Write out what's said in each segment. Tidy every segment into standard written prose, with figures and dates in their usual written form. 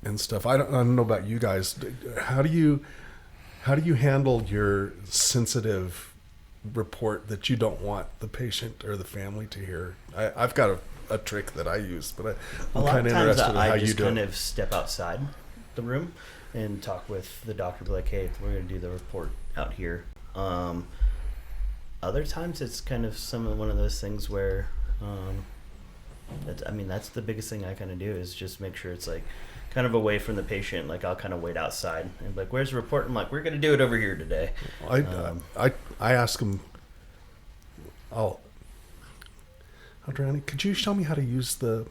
and stuff. I don't know about you guys. How do you handle your sensitive report that you don't want the patient or the family to hear? I've got a trick that I use, but I'm kind of interested in how you do it. I just kind of step outside the room and talk with the doctor, be like, hey, we're going to do the report out here. Other times it's kind of one of those things where, that's the biggest thing I kind of do is just make sure it's like kind of away from the patient. Like I'll kind of wait outside and be like, where's the report? I'm like, we're going to do it over here today. I ask them, Adriani, could you show me how to use the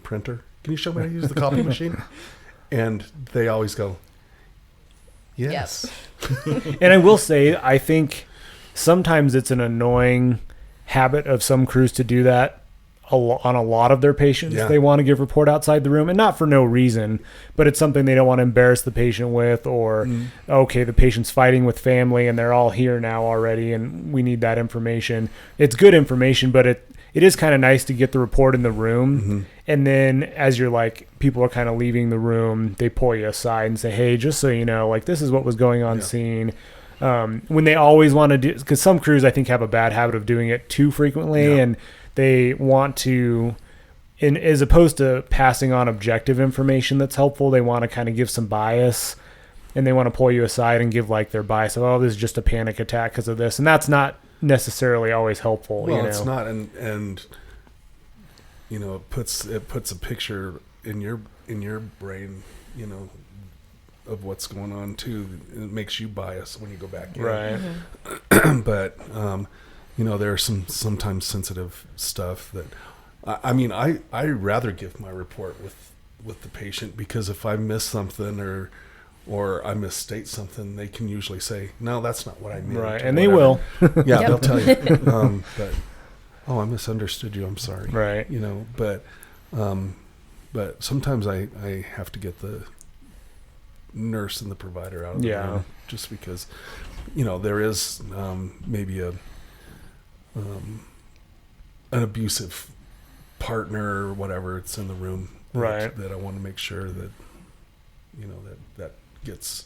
printer? Can you show me how to use the copy machine? And they always go, yes. And I will say, I think sometimes it's an annoying habit of some crews to do that on a lot of their patients. They want to give report outside the room, and not for no reason, but it's something they don't want to embarrass the patient with, or okay, the patient's fighting with family and they're all here now already and we need that information. It's good information, but it is kind of nice to get the report in the room, and then as you're like, people are kind of leaving the room, they pull you aside and say, hey, just so you know, like, this is what was going on scene. When they always want to do, because some crews I think have a bad habit of doing it too frequently, and they want to, as opposed to passing on objective information that's helpful, they want to kind of give some bias, and they want to pull you aside and give like their bias of, oh, this is just a panic attack because of this, and that's not necessarily always helpful. Well, it's not, and it puts a picture in your brain, of what's going on too. It makes you biased when you go back in. Right. But there's sometimes sensitive stuff that I rather give my report with the patient, because if I miss something or I misstate something, they can usually say, no, that's not what I meant. Right, and they will. Yeah, they'll tell you. But I misunderstood you. I'm sorry. Right. But sometimes I have to get the nurse and the provider out of the room, just because, there is maybe an abusive partner or whatever it's in the room, right? That I want to make sure that that gets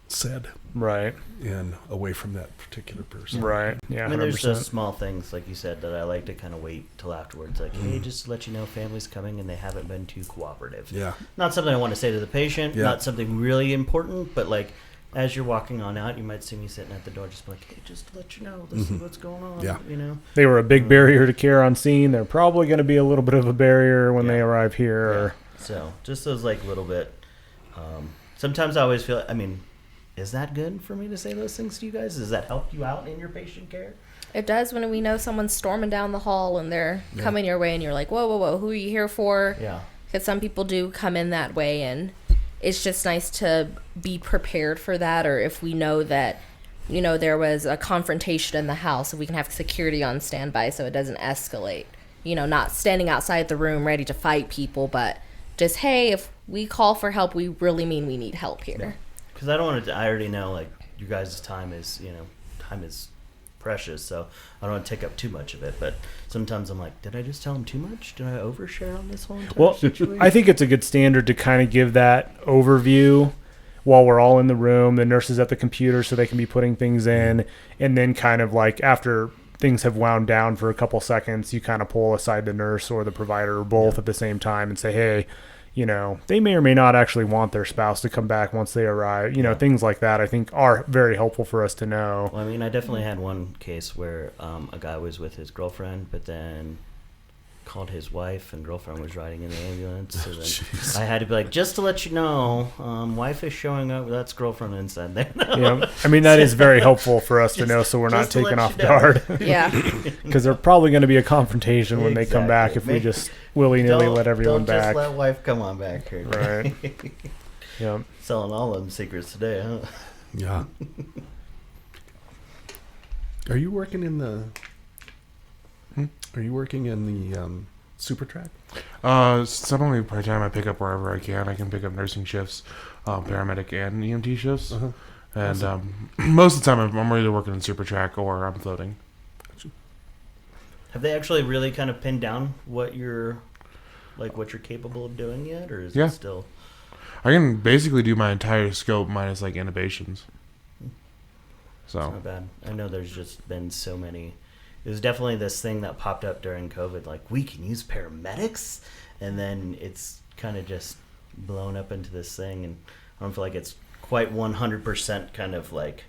said, right, and away from that particular person, right? Yeah, I mean, 100%. there's those small things like you said that I like to kind of wait till afterwards, like, hey, just to let you know, family's coming and they haven't been too cooperative. Yeah, not something I want to say to the patient, not something really important, but like as you're walking on out, you might see me sitting at the door, just like, hey, just to let you know, this is what's going on. Yeah. They were a big barrier to care on scene. They're probably going to be a little bit of a barrier when they arrive here. Yeah. Or so just those like little bit. Sometimes I always feel, is that good for me to say those things to you guys? Does that help you out in your patient care? It does when we know someone's storming down the hall and they're coming your way and you're like, whoa, who are you here for? Yeah. Because some people do come in that way, and it's just nice to be prepared for that. Or if we know that, there was a confrontation in the house, if we can have security on standby so it doesn't escalate. Not standing outside the room ready to fight people, but just, hey, if we call for help, we really mean we need help here. Because I don't want to, I already know, like, you guys' time is precious, so I don't want to take up too much of it. But sometimes I'm like, did I just tell them too much? Did I overshare on this whole entire situation? I think it's a good standard to kind of give that overview while we're all in the room, the nurses at the computer so they can be putting things in, and then kind of like after things have wound down for a couple seconds, you kind of pull aside the nurse or the provider or both at the same time and say, hey, they may or may not actually want their spouse to come back once they arrive. Things like that I think are very helpful for us to know. Well, I definitely had one case where a guy was with his girlfriend, but then called his wife, and girlfriend was riding in the ambulance. So then I had to be like, just to let you know, wife is showing up. That's girlfriend inside there. Yeah, that is very helpful for us to know, so we're not taken off guard. Yeah, because there's probably going to be a confrontation when they come back if we just willy-nilly let everyone back. Don't just let wife come on back here. Right. Yeah. Selling all them secrets today, huh? Yeah. Are you working in the super track? Some only part-time. I pick up wherever I can. I can pick up nursing shifts, paramedic and EMT shifts. And most of the time I'm either working in super track or I'm floating. Have they actually really kind of pinned down what your like what you're capable of doing yet, or is Yeah. it still? I can basically do my entire scope minus like intubations. So It's not bad. I know there's just been so many. It was definitely this thing that popped up during COVID, like we can use paramedics, and then it's kind of just blown up into this thing, and I don't feel like it's quite 100% kind of like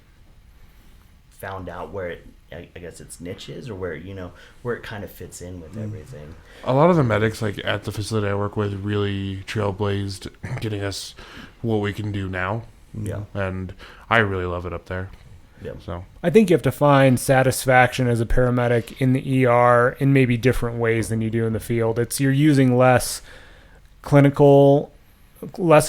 found out where it, I guess its niche is, or where, you know, where it kind of fits in with everything. a lot of the medics like at the facility I work with really trailblazed getting us what we can do now. Yeah. And I really love it up there. Yeah. So I think you have to find satisfaction as a paramedic in the ER in maybe different ways than you do in the field. It's you're using less of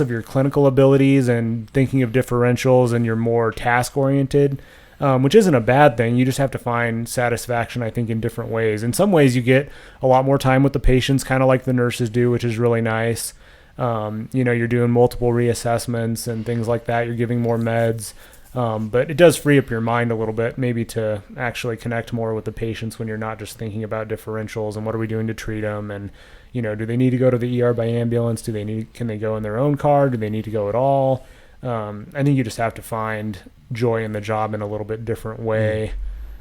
your clinical abilities and thinking of differentials, and you're more task oriented, which isn't a bad thing. You just have to find satisfaction, I think, in different ways. In some ways, you get a lot more time with the patients, kind of like the nurses do, which is really nice. You're doing multiple reassessments and things like that. You're giving more meds. But it does free up your mind a little bit, maybe to actually connect more with the patients when you're not just thinking about differentials and what are we doing to treat them, and do they need to go to the ER by ambulance? Can they go in their own car? Do they need to go at all? I think you just have to find joy in the job in a little bit different way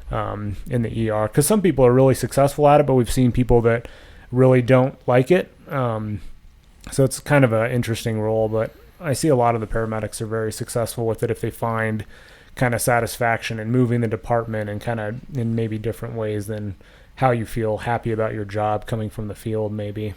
in the ER, because some people are really successful at it, but we've seen people that really don't like it. So it's kind of an interesting role, but I see a lot of the paramedics are very successful with it if they find kind of satisfaction in moving the department and kind of in maybe different ways than how you feel happy about your job coming from the field, maybe.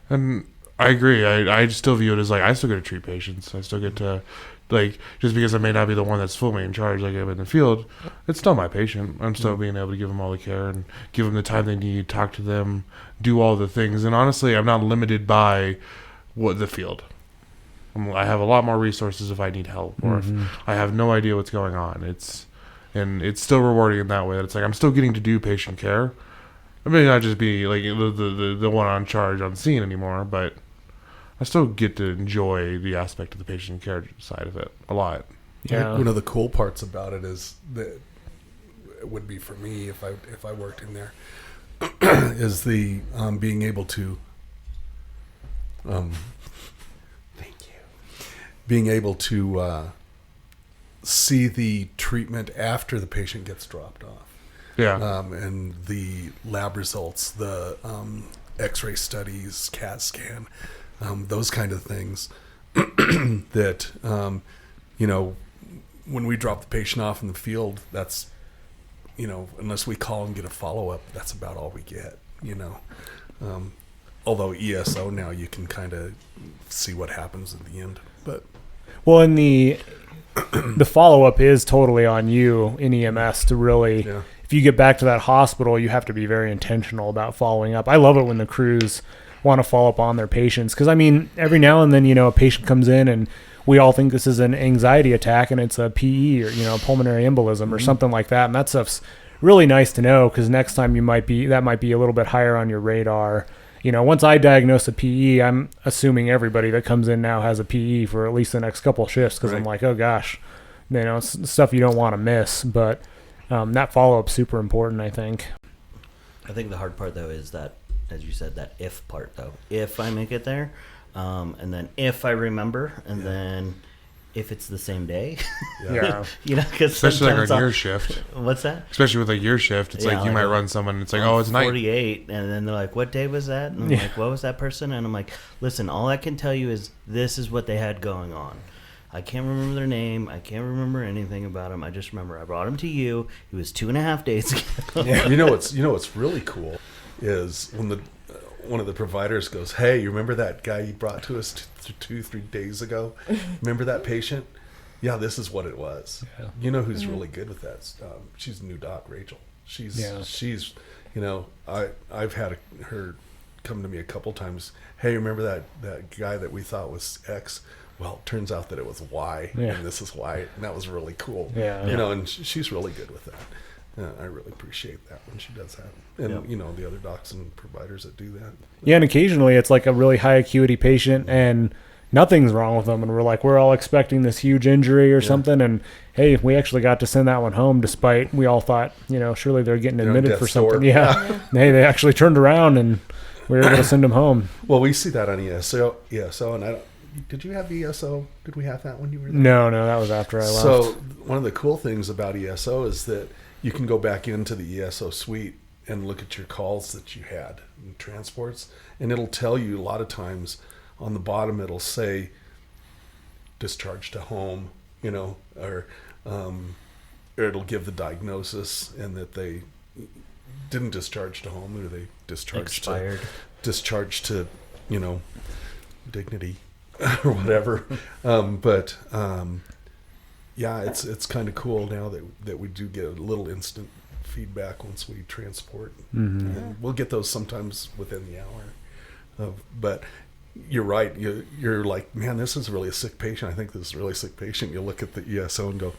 And I agree. I still view it as like I still get to treat patients. I still get to, like, just because I may not be the one that's fully in charge like I'm in the field, it's still my patient. I'm still being able to give them all the care and give them the time they need, talk to them, do all the things. And honestly, I'm not limited by the field. I have a lot more resources if I need help, or if I have no idea what's going on. It's still rewarding in that way. That it's like I'm still getting to do patient care. I may not just be like the one on charge on scene anymore, but I still get to enjoy the aspect of the patient care side of it a lot. Yeah. One of the cool parts about it is that it would be for me if I worked in there is the being able to being able to see the treatment after the patient gets dropped off. Yeah. And the lab results, the X-ray studies, CAT scan, those kind of things that, when we drop the patient off in the field, that's, unless we call and get a follow-up, that's about all we get, although ESO now you can kind of see what happens at the end. But well, and the follow-up is totally on you in EMS to really, if you get back to that hospital, you have to be very intentional about following up. I love it when the crews want to follow up on their patients, because, every now and then, a patient comes in and we all think this is an anxiety attack and it's a PE or, pulmonary embolism or something like that. And that stuff's really nice to know, because next time that might be a little bit higher on your radar. Once I diagnose a PE, I'm assuming everybody that comes in now has a PE for at least the next couple of shifts, because I'm like, oh gosh, it's stuff you don't want to miss. But that follow-up's super important, I think. I think the hard part, though, is that, as you said, that if part, though. If I make it there, and then if I remember, and then if it's the same day. Yeah. Because especially like on your shift. What's that? Especially with like your shift, it's like you might run someone. It's like, oh, it's 48, and then they're like, "What day was that?" And I'm like, "What was that person?" And I'm like, "Listen, all I can tell you is this is what they had going on. I can't remember their name. I can't remember anything about them. I just remember I brought him to you. It was 2.5 days ago." Yeah. What's really cool is when one of the providers goes, "Hey, you remember that guy you brought to us 2-3 days ago? Remember that patient? Yeah, this is what it was." Yeah. You know who's really good with that? She's a new doc, Rachel. She's I've had her come to me a couple times. "Hey, remember that guy that we thought was X? Well, it turns out that it was Y, and this is Y." And that was really cool. Yeah. And she's really good with that. I really appreciate that when she does that. And, the other docs and providers that do that. Yeah, and occasionally it's like a really high acuity patient and nothing's wrong with them. And we're all expecting this huge injury or something. And, hey, we actually got to send that one home despite we all thought, surely they're getting admitted for something. Yeah. Hey, they actually turned around and we were able to send them home. Well, we see that on ESO, and did you have ESO? Did we have that when you were there? No, that was after I left. So one of the cool things about ESO is that you can go back into the ESO suite and look at your calls that you had in transports, and it'll tell you a lot of times on the bottom it'll say discharge to home, or it'll give the diagnosis and that they didn't discharge to home, or they discharged to dignity or whatever. Yeah, it's kind of cool now that we do get a little instant feedback once we transport. And we'll get those sometimes within the hour. But you're right. You're like, man, this is really a sick patient. I think this is a really sick patient. You look at the ESO and go,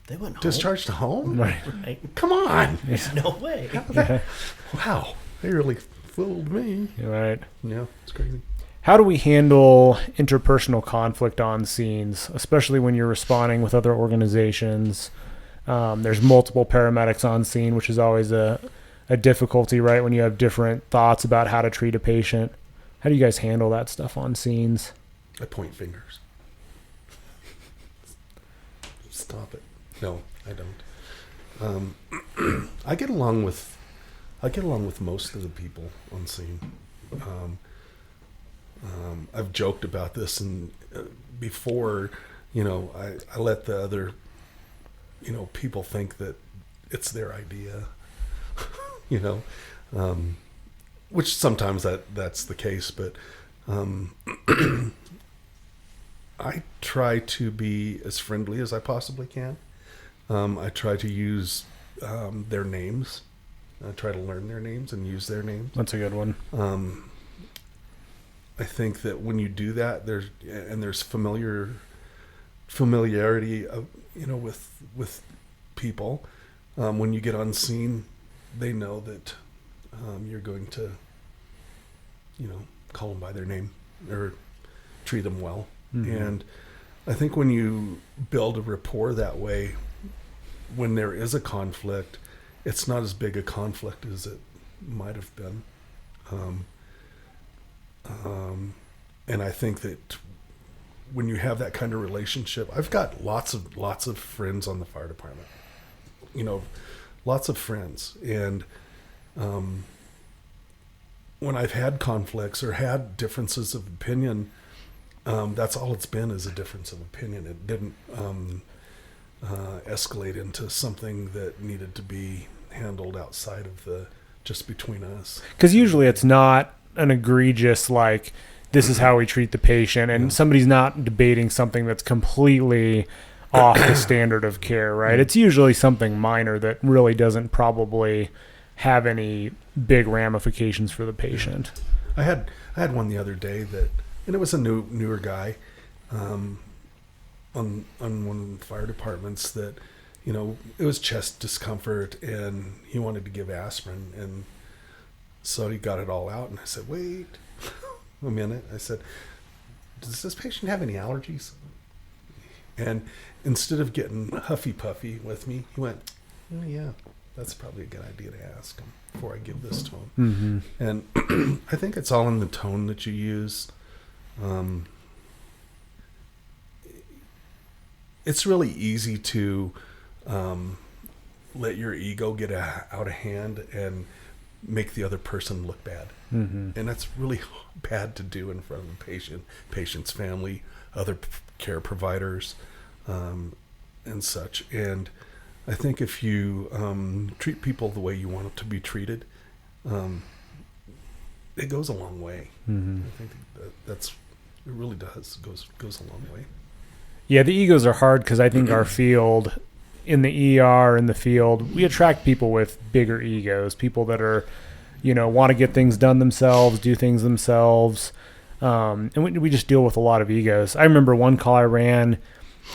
they went home. Discharged to home? Right. Come on. There's no way. Wow. They really fooled me. Right. Yeah, it's crazy. How do we handle interpersonal conflict on scenes, especially when you're responding with other organizations? There's multiple paramedics on scene, which is always a difficulty, right? When you have different thoughts about how to treat a patient. How do you guys handle that stuff on scenes? I point fingers. Stop it. No, I don't. I get along with most of the people on scene. I've joked about this, and before, I let the other, people think that it's their idea, which sometimes that's the case, but I try to be as friendly as I possibly can. I try to use their names. I try to learn their names and use their names. That's a good one. I think that when you do that, there's familiarity of, with people. When you get on scene, they know that you're going to, call them by their name or treat them well. And I think when you build a rapport that way, when there is a conflict, it's not as big a conflict as it might have been. And I think that when you have that kind of relationship, I've got lots of friends on the fire department, lots of friends. And when I've had conflicts or had differences of opinion, that's all it's been, is a difference of opinion. It didn't escalate into something that needed to be handled outside of just between us. Because usually it's not an egregious, like, this is how we treat the patient, and somebody's not debating something that's completely off the standard of care, right? It's usually something minor that really doesn't probably have any big ramifications for the patient. I had one the other day and it was a newer guy on one of the fire departments that, it was chest discomfort and he wanted to give aspirin, and so he got it all out, and I said, wait a minute. I said, does this patient have any allergies? And instead of getting huffy puffy with me, he went, oh yeah, that's probably a good idea to ask him before I give this to him. And I think it's all in the tone that you use. It's really easy to let your ego get out of hand and make the other person look bad. And that's really bad to do in front of the patient's family, other care providers, and such. And I think if you treat people the way you want it to be treated, it goes a long way. I think it really goes a long way. Yeah, the egos are hard because I think our field, in the ER, in the field, we attract people with bigger egos, people that are, want to get things done themselves, do things themselves. And we just deal with a lot of egos. I remember one call I ran,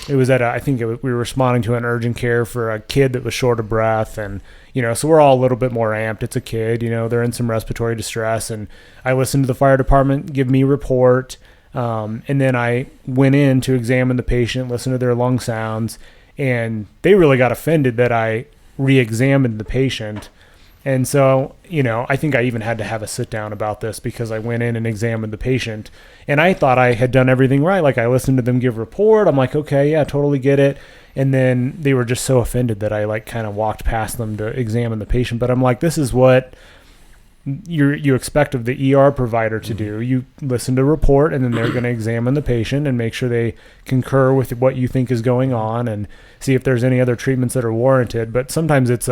it was we were responding to an urgent care for a kid that was short of breath. And, so we're all a little bit more amped. It's a kid, they're in some respiratory distress. And I listened to the fire department give me a report. And then I went in to examine the patient, listen to their lung sounds, and they really got offended that I re-examined the patient. And so, I think I even had to have a sit down about this because I went in and examined the patient and I thought I had done everything right. Like I listened to them give report. I'm like, okay, yeah, totally get it. And then they were just so offended that I like kind of walked past them to examine the patient. But I'm like, this is what you expect of the ER provider to do. You listen to report and then they're going to examine the patient and make sure they concur with what you think is going on and see if there's any other treatments that are warranted. But sometimes it's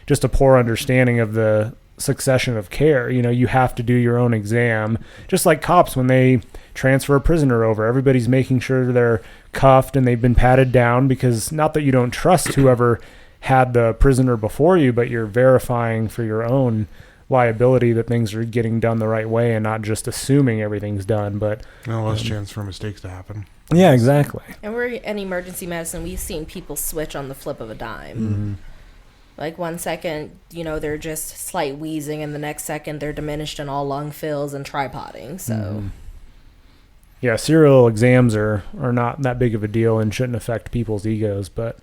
just a poor understanding of the succession of care. You have to do your own exam, just like cops when they transfer a prisoner over. Everybody's making sure they're cuffed and they've been patted down, because not that you don't trust whoever had the prisoner before you, but you're verifying for your own liability that things are getting done the right way and not just assuming everything's done. But less chance for mistakes to happen. Yeah, exactly. And we're in emergency medicine. We've seen people switch on the flip of a dime. Mm-hmm. Like 1 second, they're just slight wheezing, and the next second they're diminished in all lung fills and tripoding. So, yeah, serial exams are not that big of a deal and shouldn't affect people's egos. But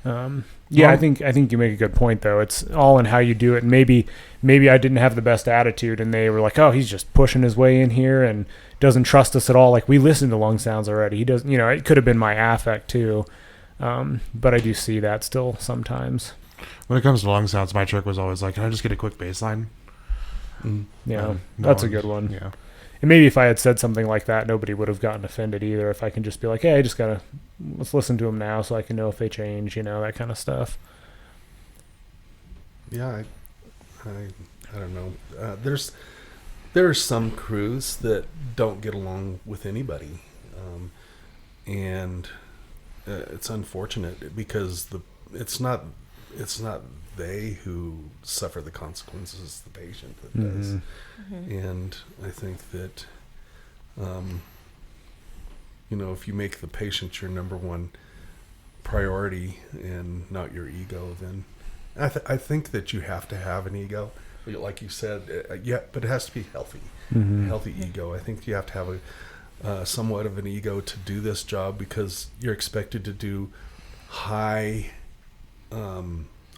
I think you make a good point, though. It's all in how you do it. And maybe I didn't have the best attitude, and they were like, "Oh, he's just pushing his way in here and doesn't trust us at all." Like, we listened to lung sounds already. He doesn't. It could have been my affect too, but I do see that still sometimes. When it comes to lung sounds, my trick was always like, "Can I just get a quick baseline?" Yeah, that's a good one. Yeah. And maybe if I had said something like that, nobody would have gotten offended either. If I can just be like, "Hey, let's listen to them now so I can know if they change," that kind of stuff. Yeah, I don't know. There are some crews that don't get along with anybody, and it's unfortunate because it's not they who suffer the consequences, it's the patient that does. And I think that if you make the patient your number one priority and not your ego, then I think that you have to have an ego, like you said. But it has to be healthy, a healthy ego. I think you have to have a somewhat of an ego to do this job, because you're expected to do high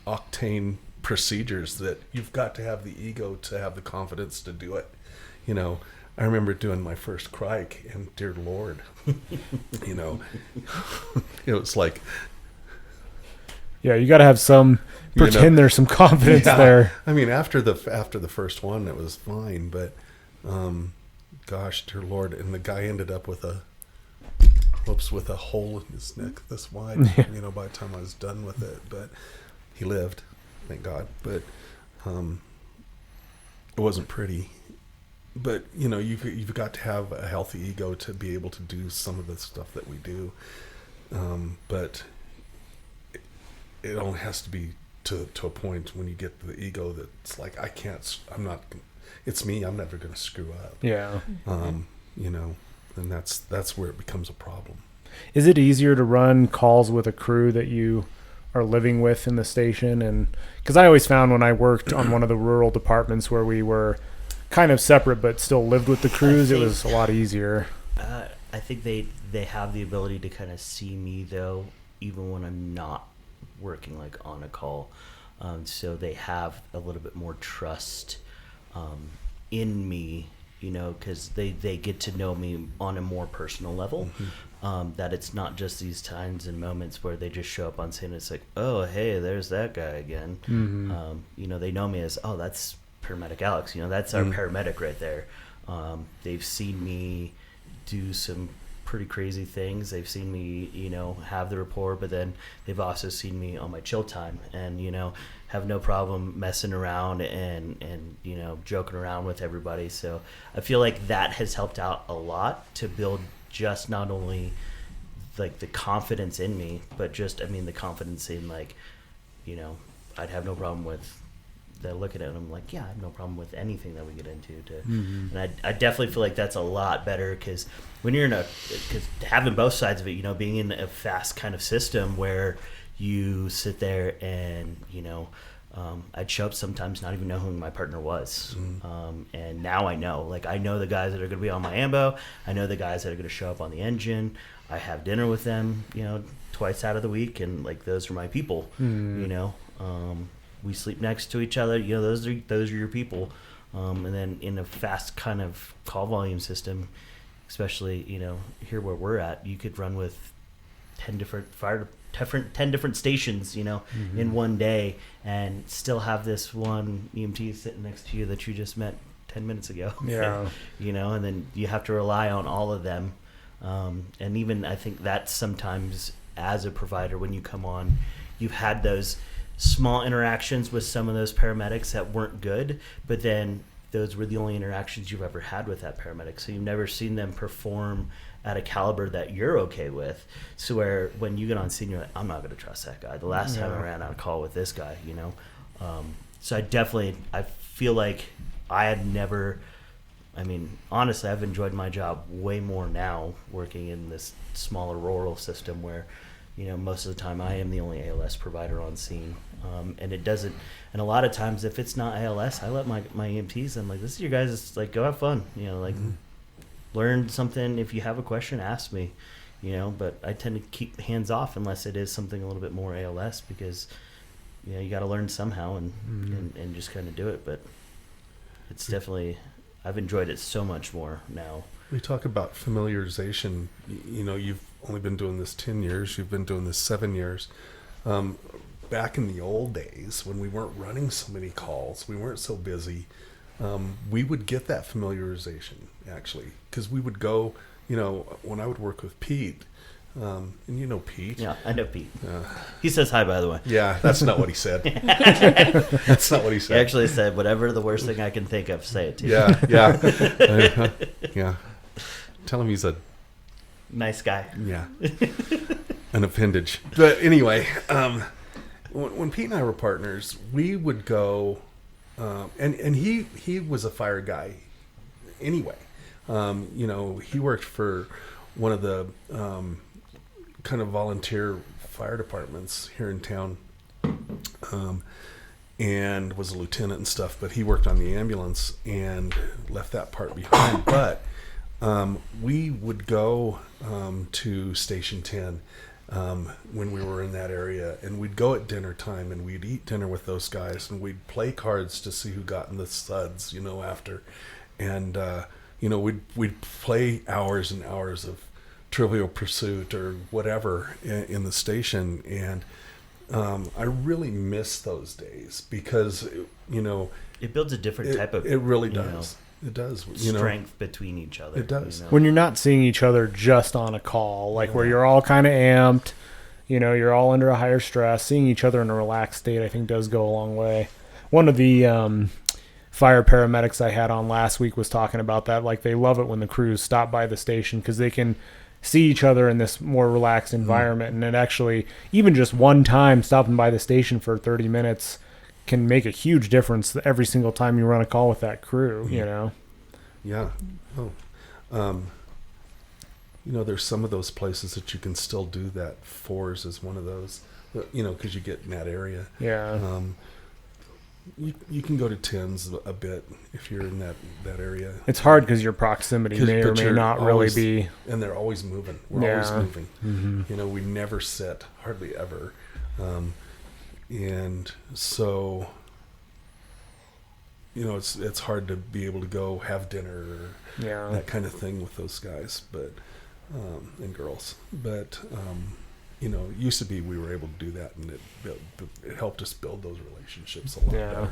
octane procedures that you've got to have the ego to have the confidence to do it. I remember doing my first crike, and dear Lord, it was like, yeah, you got to have some pretend there's some confidence there. I mean, after the first one, it was fine, but gosh, dear Lord, and the guy ended up with a hole in his neck this wide. By the time I was done with it, but he lived, thank God. But it wasn't pretty. But you've got to have a healthy ego to be able to do some of the stuff that we do. But it only has to be to a point when you get the ego that's like, it's me, I'm never going to screw up. Yeah. And that's where it becomes a problem. Is it easier to run calls with a crew that you are living with in the station? And because I always found when I worked on one of the rural departments where we were kind of separate but still lived with the crews, it was a lot easier. I think they have the ability to kind of see me, though, even when I'm not working like on a call. So they have a little bit more trust in me, because they get to know me on a more personal level. That it's not just these times and moments where they just show up on scene and it's like, oh, hey, there's that guy again. They know me as, oh, that's Paramedic Alex. That's our paramedic right there. They've seen me do some pretty crazy things. They've seen me, have the rapport, but then they've also seen me on my chill time and, have no problem messing around and joking around with everybody. So I feel like that has helped out a lot to build just not only like the confidence in me, but just, the confidence in I'd have no problem with that. Looking at it, I'm like, yeah, I have no problem with anything that we get into. And I definitely feel like that's a lot better, because when you're because having both sides of it, being in a fast kind of system where you sit there and I'd show up sometimes not even know who my partner was. And now I know the guys that are going to be on my ambo. I know the guys that are going to show up on the engine. I have dinner with them, twice out of the week, and those are my people. we sleep next to each other. You know, those are your people. And then in a fast kind of call volume system, especially, you know, here where we're at, you could run with 10 different stations, you know, in one day, and still have this one EMT sitting next to you that you just met 10 minutes ago. Yeah. You know, and then you have to rely on all of them. And even I think that sometimes as a provider, when you come on, you've had those small interactions with some of those paramedics that weren't good, but then those were the only interactions you've ever had with that paramedic. So you've never seen them perform at a caliber that you're okay with. So where when you get on scene, you're like, I'm not going to trust that guy. The last time I ran on a call with this guy, you know? So I feel like I had never, I mean, honestly, I've enjoyed my job way more now working in this smaller rural system where, you know, most of the time I am the only ALS provider on scene. And it doesn't, and a lot of times if it's not ALS, I let my EMTs, I'm like, this is your guys', like, go have fun, you know, like learn something. If you have a question, ask me, you know, but I tend to keep hands off unless it is something a little bit more ALS, because, you know, you got to learn somehow and just kind of do it. But it's definitely, I've enjoyed it so much more now. We talk about familiarization. You know, you've only been doing this 10 years. You've been doing this 7 years. Back in the old days when we weren't running so many calls, we weren't so busy, we would get that familiarization, actually, because we would go, you know, when I would work with Pete, and you know Pete. Yeah, I know Pete. He says hi, by the way. Yeah, that's not what he said. That's not what he said. He actually said, whatever the worst thing I can think of, say it to you. Yeah. Yeah. Tell him he's a nice guy. Yeah. An appendage. But anyway, when Pete and I were partners, we would go, and he was a fire guy anyway. You know, he worked for one of the kind of volunteer fire departments here in town, and was a lieutenant and stuff, but he worked on the ambulance and left that part behind. But we would go to Station 10 when we were in that area, and we'd go at dinner time and we'd eat dinner with those guys, and we'd play cards to see who got in the suds, you know, after. And, you know, we'd play hours and hours of Trivial Pursuit or whatever in the station. And I really miss those days because, you know, it builds a different type of, it really does. It does. Strength between each other. It does. You know? When you're not seeing each other just on a call, like where you're all kind of amped, you know, you're all under a higher stress, seeing each other in a relaxed state, I think does go a long way. One of the fire paramedics I had on last week was talking about that. Like, they love it when the crews stop by the station because they can see each other in this more relaxed environment. And it actually, even just one time stopping by the station for 30 minutes can make a huge difference every single time you run a call with that crew, you know? Yeah. Oh. You know, there's some of those places that you can still do that. Fours is one of those, you know, because you get in that area. Yeah. You can go to 10s a bit if you're in that area. It's hard because your proximity may or may not always, really be. And they're always moving. We're always moving. Mm-hmm. You know, we never sit, hardly ever. And so, you know, it's hard to be able to go have dinner or that kind of thing with those guys, but and girls. But you know, it used to be we were able to do that, and it helped us build those relationships a lot better.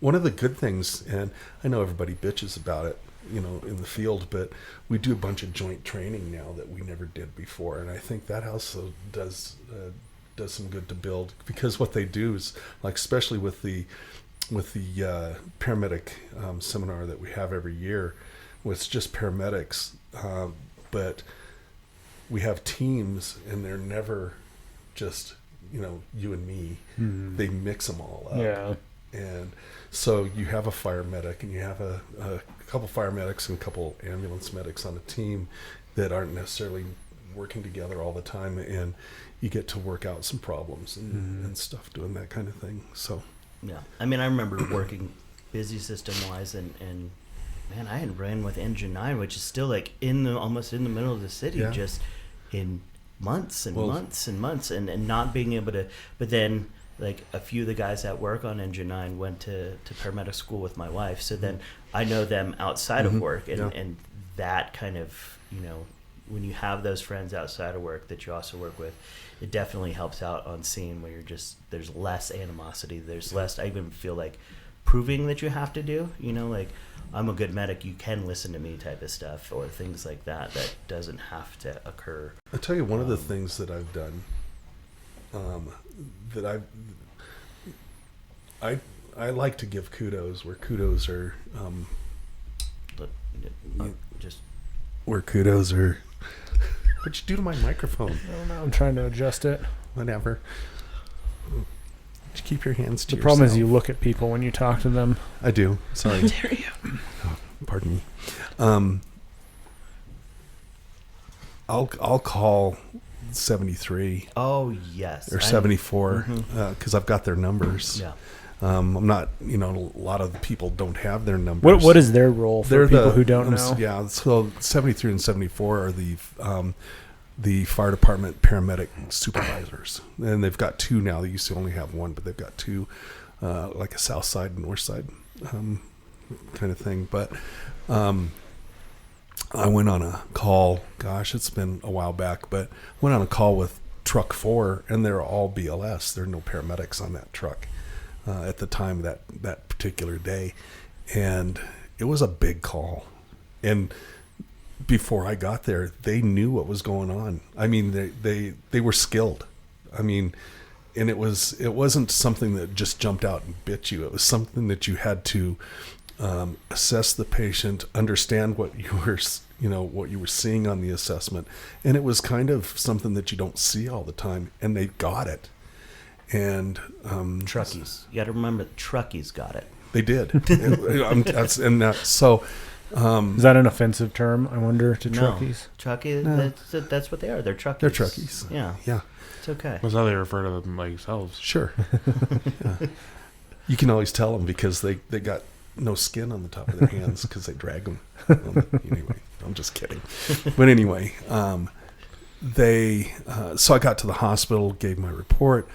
One of the good things, and I know everybody bitches about it, you know, in the field, but we do a bunch of joint training now that we never did before, and I think that also does some good to build, because what they do is, like, especially with the paramedic seminar that we have every year, it's just paramedics, but we have teams, and they're never just, you know, you and me. Mm-hmm. They mix them all up. Yeah. And so you have a fire medic, and you have a couple fire medics and a couple ambulance medics on a team that aren't necessarily working together all the time, and you get to work out some problems and stuff doing that kind of thing. So yeah, I mean, I remember working busy system wise, and man, I had ran with Engine 9, which is still like almost in the middle of the city, just in months and months and months, and not being able to. But then like a few of the guys that work on Engine 9 went to paramedic school with my wife. So then I know them outside of work, and that kind of, you know, when you have those friends outside of work that you also work with, it definitely helps out on scene where there's less animosity. There's less, I even feel like, proving that you have to do, you know, like, I'm a good medic, you can listen to me type of stuff, or things like that doesn't have to occur. I'll tell you one of the things that I've done, that I like to give kudos where kudos are, Just where kudos are. What'd you do to my microphone? I don't know. I'm trying to adjust it. Whatever. Just keep your hands to The problem is yourself. you look at people when you talk to them. I do. Sorry. Dare you? Oh, pardon me. I'll call 73 oh yes, or 74 because I've got their numbers. Yeah. I'm not. You know, a lot of the people don't have their numbers. What is their role for They're people who don't know? Yeah. So 73 and 74 are the fire department paramedic supervisors, and they've got two now. They used to only have one, but they've got two, like a south side and north side kind of thing. But I went on a call. Gosh, it's been a while back, but went on a call with Truck 4, and they're all BLS. There are no paramedics on that truck at the time that particular day, and it was a big call. And before I got there, they knew what was going on. I mean, they were skilled. I mean, and it wasn't something that just jumped out and bit you. It was something that you had to assess the patient, understand what you were seeing on the assessment, and it was kind of something that you don't see all the time. And they got it. And Truckies, you got to remember, truckies got it. They did. Is that an offensive term, I wonder, to truckies? Truckies, No. that's what they are. They're truckies. They're truckies. Yeah. Yeah. It's okay. That's how they refer to themselves. Sure. Yeah. You can always tell them because they got no skin on the top of their hands because they drag them. Anyway, I'm just kidding. But anyway, so I got to the hospital, gave my report,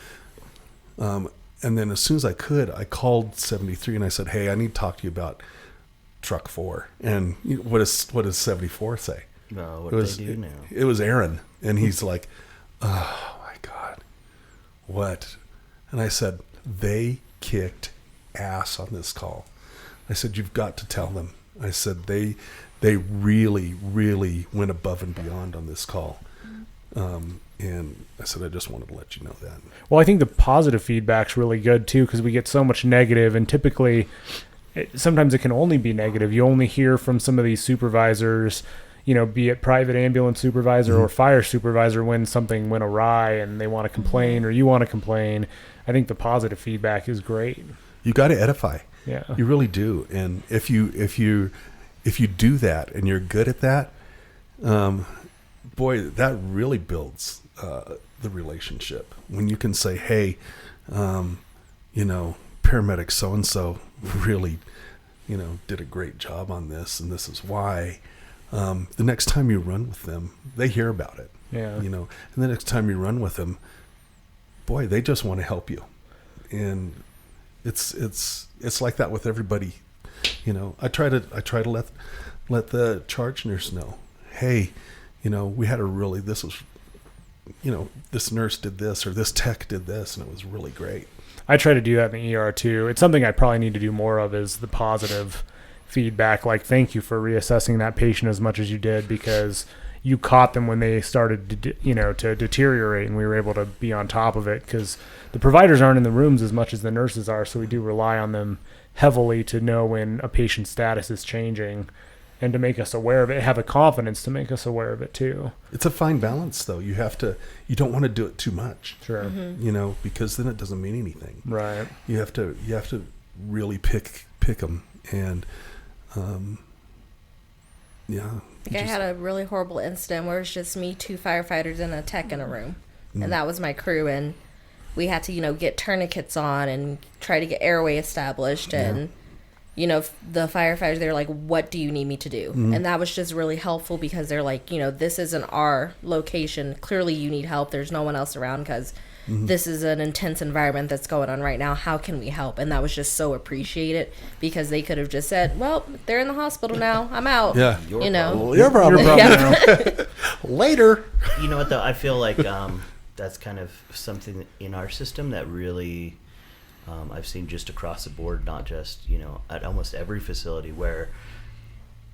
and then as soon as I could, I called 73 and I said, "Hey, I need to talk to you about Truck 4." And what does 74 say? No, what It was, they do now. It was Aaron, and he's like, "Oh my God, what?" And I said, "They kicked ass on this call." I said, "You've got to tell them." I said, they really, really went above and beyond on this call. And I said, I just wanted to let you know that. Well, I think the positive feedback's really good too, because we get so much negative, and typically sometimes it can only be negative. You only hear from some of these supervisors, you know, be it private ambulance supervisor or fire supervisor, when something went awry and they want to complain or you want to complain. I think the positive feedback is great. You got to edify. Yeah. You really do. And if you do that and you're good at that, boy, that really builds the relationship. When you can say, "Hey, paramedic so-and-so really, did a great job on this, and this is why." The next time you run with them, they hear about it. Yeah. And the next time you run with them, boy, they just want to help you. And it's like that with everybody. I try to let the charge nurse know, "Hey, we had this was, this nurse did this, or this tech did this, and it was really great." I try to do that in the ER too. It's something I probably need to do more of, is the positive feedback. Like, thank you for reassessing that patient as much as you did, because you caught them when they started to deteriorate, and we were able to be on top of it, because the providers aren't in the rooms as much as the nurses are. So we do rely on them heavily to know when a patient's status is changing, and to make us aware of it, have a confidence to make us aware of it too. It's a fine balance, though. You don't want to do it too much. Sure. Because then it doesn't mean anything. Right. You have to really pick them. And, yeah. I had a really horrible incident where it's just me, 2 firefighters, and a tech in a room. And that was my crew. And we had to, get tourniquets on and try to get airway established. And, the firefighters, they were like, "What do you need me to do?" And that was just really helpful, because they're like, "This isn't our location. Clearly you need help. There's no one else around," because this is an intense environment that's going on right now. How can we help? And that was just so appreciated, because they could have just said, well, they're in the hospital now, I'm out. Yeah. You know. Your problem. Yeah. Later. You know what, though? I feel like that's kind of something in our system that really I've seen just across the board, not just, at almost every facility, where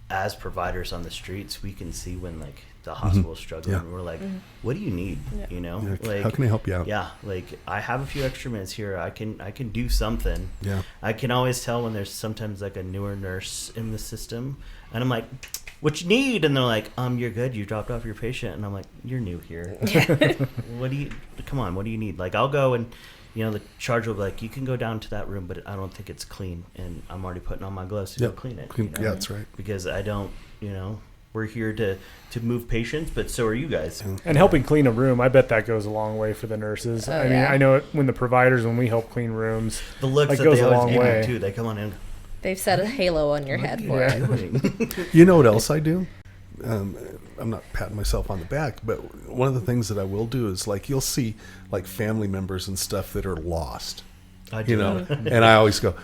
as providers on the streets, we can see when, like, the hospital's struggling. Yeah. And we're like, what do you need? Yeah. Like, how can I help you out? Yeah, like, I have a few extra minutes here. I can do something. Yeah. I can always tell when there's sometimes like a newer nurse in the system, and I'm like, what you need? And they're like, you're good. You dropped off your patient. And I'm like, you're new here. What do you need? Like, I'll go and, the charge will be like, you can go down to that room, but I don't think it's clean. And I'm already putting on my gloves to go clean it. Yeah, that's right. Because I don't, we're here to move patients, but so are you guys. And helping clean a room, I bet that goes a long way for the nurses. I mean, yeah. I know it, when we help clean rooms, The looks that that goes they a always long give way. me, too. They come on in. They've set a halo on your head for it. Doing? You know what else I do? I'm not patting myself on the back, but one of the things that I will do is, like, you'll see, like, family members and stuff that are lost, I do. and I always go,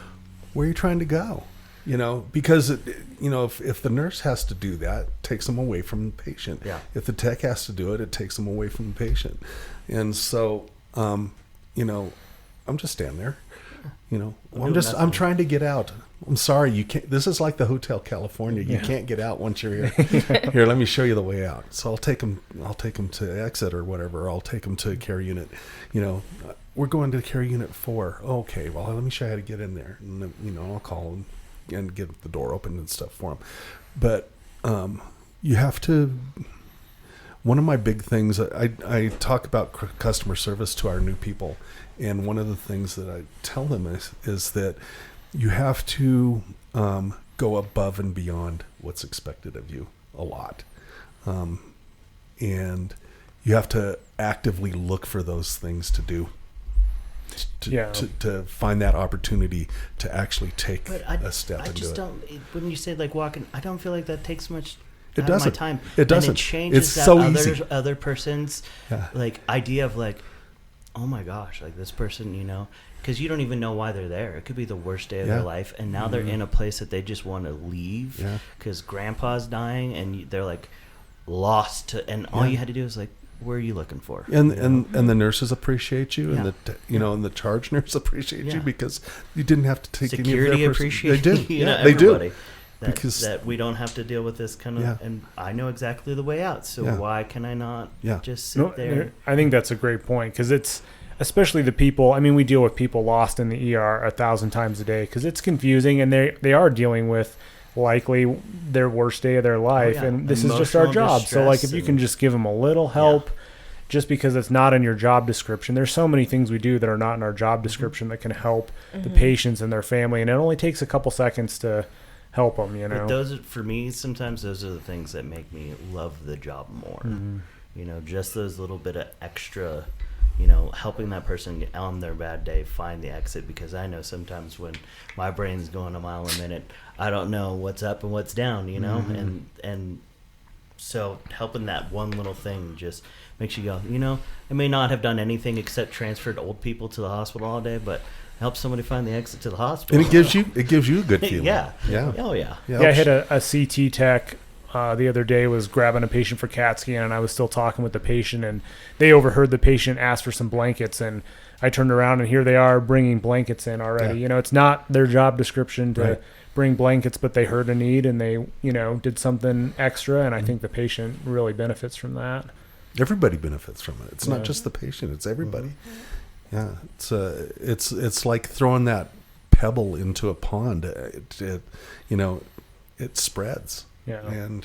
where are you trying to go? Because, if the nurse has to do that, it takes them away from the patient. Yeah. If the tech has to do it, it takes them away from the patient. And so, I'm just standing there, I'm trying to get out. I'm sorry, you can't. This is like the Hotel California. You can't get out once you're here. Here, let me show you the way out. So I'll take them to exit or whatever. I'll take them to care unit. We're going to care unit 4. Okay, well, let me show you how to get in there. And then, I'll call them and get the door open and stuff for them. But you have to. One of my big things, I talk about customer service to our new people, and one of the things that I tell them is that you have to go above and beyond what's expected of you a lot. And you have to actively look for those things to do. To find that opportunity to actually take a step I and just do it. don't. When you say, like, walking, I don't feel like that takes much. It out doesn't. of my time. It doesn't. And it changes It's that so easy. other person's Yeah. like idea of, like, oh my gosh, like, this person, because you don't even know why they're there. It could be the worst day of their life, and now they're in a place that they just want to leave because grandpa's dying, and they're, like, lost. And all you had to do is, like, where are you looking for? And the nurses appreciate you, and and the charge nurse appreciate Yeah. you because you didn't have to take Security any of their appreciate They do, they everybody. do. That, Because- that we don't have to deal with this kind of, and I know exactly the way out. So why can I not just sit there? I think that's a great point, because it's especially the people. I mean, we deal with people lost in the ER 1,000 times a day because it's confusing, and they are dealing with likely their worst day of their life, and this is just our job. So, like, if you can just give them a little help. Just because it's not in your job description. There's so many things we do that are not in our job description that can help the patients and their family, and it only takes a couple seconds to help them, But those, for me, sometimes those are the things that make me love the job more. Just those little bit of extra, helping that person get on their bad day find the exit, because I know sometimes when my brain's going a mile a minute, I don't know what's up and what's down, and so helping that one little thing just makes you go, I may not have done anything except transferred old people to the hospital all day, but help somebody find the exit to the hospital. And it gives you a good feeling. Yeah. Oh yeah. I hit a CT tech the other day, was grabbing a patient for CAT scan, and I was still talking with the patient, and they overheard the patient ask for some blankets, and I turned around and here they are bringing blankets in already. It's not their job description to bring blankets, but they heard a need and they, did something extra, and I think the patient really benefits from that. Everybody benefits from it. It's not just the patient; it's everybody. Yeah, it's like throwing that pebble into a pond. It spreads. Yeah. And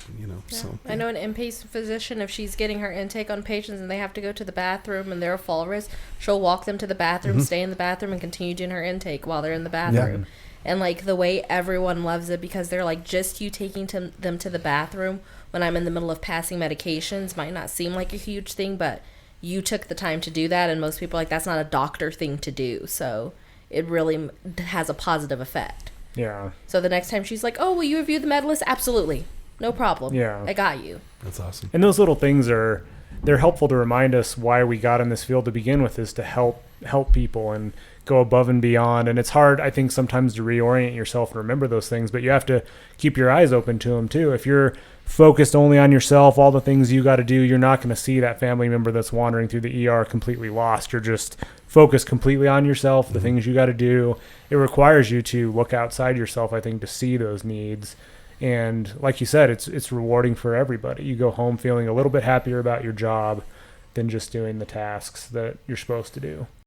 so I know an inpatient physician, if she's getting her intake on patients and they have to go to the bathroom and they're a fall risk, she'll walk them to the bathroom, stay in the bathroom, and continue doing her intake while they're in the bathroom. And, like, the way everyone loves it, because they're like, just you taking them to the bathroom when I'm in the middle of passing medications might not seem like a huge thing, but you took the time to do that, and most people are like, that's not a doctor thing to do. So it really has a positive effect. Yeah. So the next time she's like, oh, will you review the med list? Absolutely. No problem. Yeah. I got you. that's awesome. And those little things are, they're helpful to remind us why we got in this field to begin with, is to help people and go above and beyond. And it's hard, I think, sometimes to reorient yourself and remember those things, but you have to keep your eyes open to them too. If you're focused only on yourself, all the things you got to do, you're not going to see that family member that's wandering through the ER completely lost. You're just focused completely on yourself, the things you got to do. It requires you to look outside yourself, I think, to see those needs. And like you said, it's rewarding for everybody. You go home feeling a little bit happier about your job than just doing the tasks that you're supposed to do.